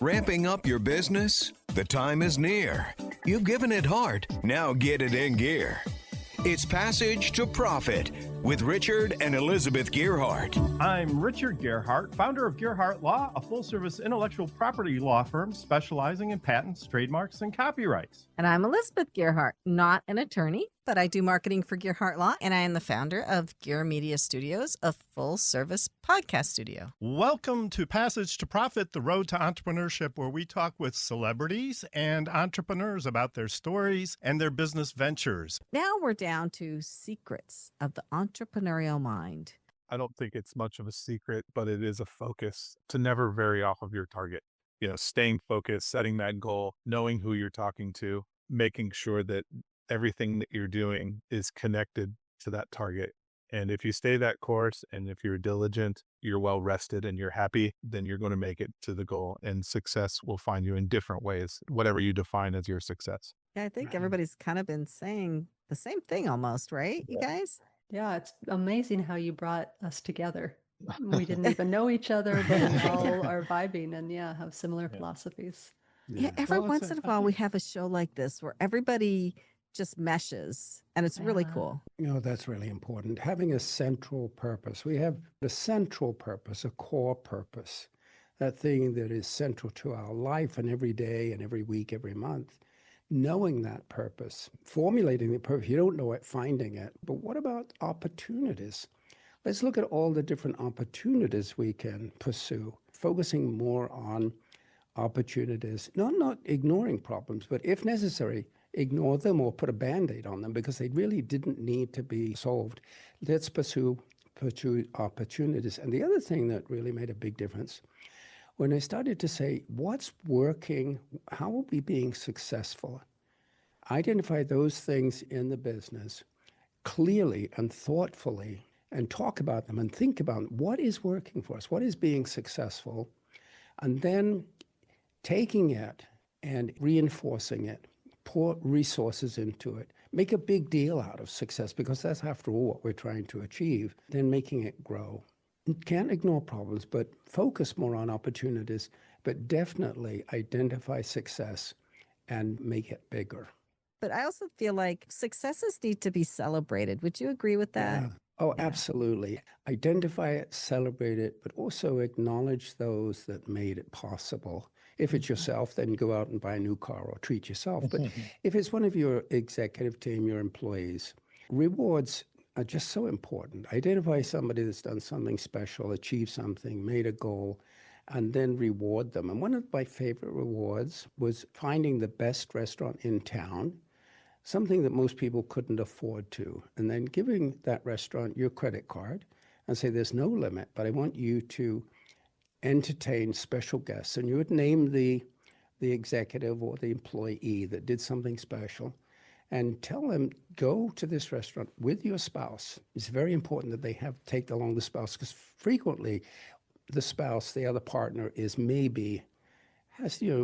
Ramping up your business? The time is near. You've given it heart. Now get it in gear. It's Passage to Profit with Richard and Elizabeth Gearhart. I'm Richard Gearhart, founder of Gearhart Law, a full-service intellectual property law firm specializing in patents, trademarks, and copyrights. And I'm Elizabeth Gearhart, not an attorney, but I do marketing for Gearhart Law, and I am the founder of Gear Media Studios, a full-service podcast studio. Welcome to Passage to Profit, the road to entrepreneurship, where we talk with celebrities and entrepreneurs about their stories and their business ventures. Now we're down to secrets of the entrepreneurial mind. I don't think it's much of a secret, but it is a focus to never vary off of your target. You know, staying focused, setting that goal, knowing who you're talking to, making sure that everything that you're doing is connected to that target. And if you stay that course and if you're diligent, you're well rested and you're happy, then you're going to make it to the goal, and success will find you in different ways, whatever you define as your success. Yeah, I think everybody's kind of been saying the same thing almost, right, you guys? Yeah, it's amazing how you brought us together. We didn't even know each other, but we all are vibing and have similar philosophies. Yeah, every once in a while we have a show like this where everybody just meshes, and it's really cool. You know, that's really important. Having a central purpose. We have a central purpose, a core purpose, that thing that is central to our life and every day and every week, every month. Knowing that purpose, formulating the purpose, you don't know it, finding it. But what about opportunities? Let's look at all the different opportunities we can pursue, focusing more on opportunities, not ignoring problems, but if necessary, ignore them or put a Band-Aid on them because they really didn't need to be solved. Let's pursue opportunities. And the other thing that really made a big difference, when I started to say, what's working, how are we being successful? Identify those things in the business clearly and thoughtfully and talk about them and think about what is working for us, what is being successful, and then taking it and reinforcing it, pour resources into it, make a big deal out of success because that's after all what we're trying to achieve, then making it grow. You can't ignore problems, but focus more on opportunities, but definitely identify success and make it bigger. But I also feel like successes need to be celebrated. Would you agree with that? Yeah. Oh, absolutely. Identify it, celebrate it, but also acknowledge those that made it possible. If it's yourself, then go out and buy a new car or treat yourself. But if it's one of your executive team, your employees, rewards are just so important. Identify somebody that's done something special, achieved something, made a goal, and then reward them. And one of my favorite rewards was finding the best restaurant in town, something that most people couldn't afford to, and then giving that restaurant your credit card and say, there's no limit, but I want you to entertain special guests. And you would name the executive or the employee that did something special and tell them, go to this restaurant with your spouse. It's very important that they take along the spouse because frequently the spouse, the other partner, has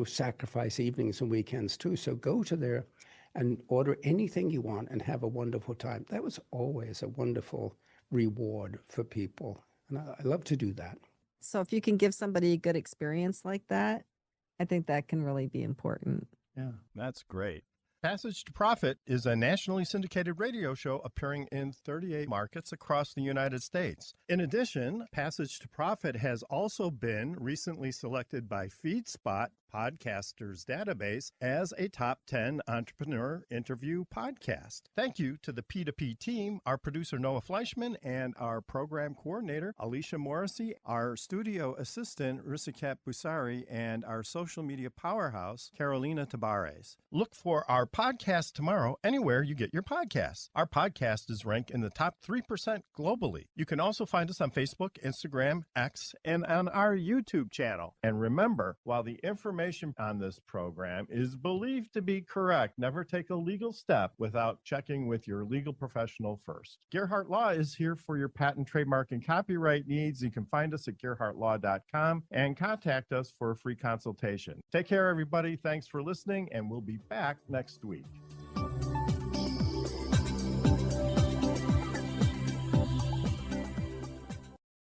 sacrifice evenings and weekends too. So go to there and order anything you want and have a wonderful time. That was always a wonderful reward for people. And I love to do that. So if you can give somebody a good experience like that, I think that can really be important. Yeah, that's great. Passage to Profit is a nationally syndicated radio show appearing in 38 markets across the United States. In addition, Passage to Profit has also been recently selected by FeedSpot Podcasters Database as a top 10 entrepreneur interview podcast. Thank you to the P2P team, our producer Noah Fleischman, and our program coordinator Alicia Morrissey, our studio assistant Risikat Busari, and our social media powerhouse Carolina Tabares. Look for our podcast tomorrow anywhere you get your podcasts. Our podcast is ranked in the top 3% globally. You can also find us on Facebook, Instagram, X, and on our YouTube channel. And remember, while the information on this program is believed to be correct, never take a legal step without checking with your legal professional first. Gearhart Law is here for your patent, trademark, and copyright needs. You can find us at gearhartlaw.com and contact us for a free consultation. Take care, everybody. Thanks for listening, and we'll be back next week.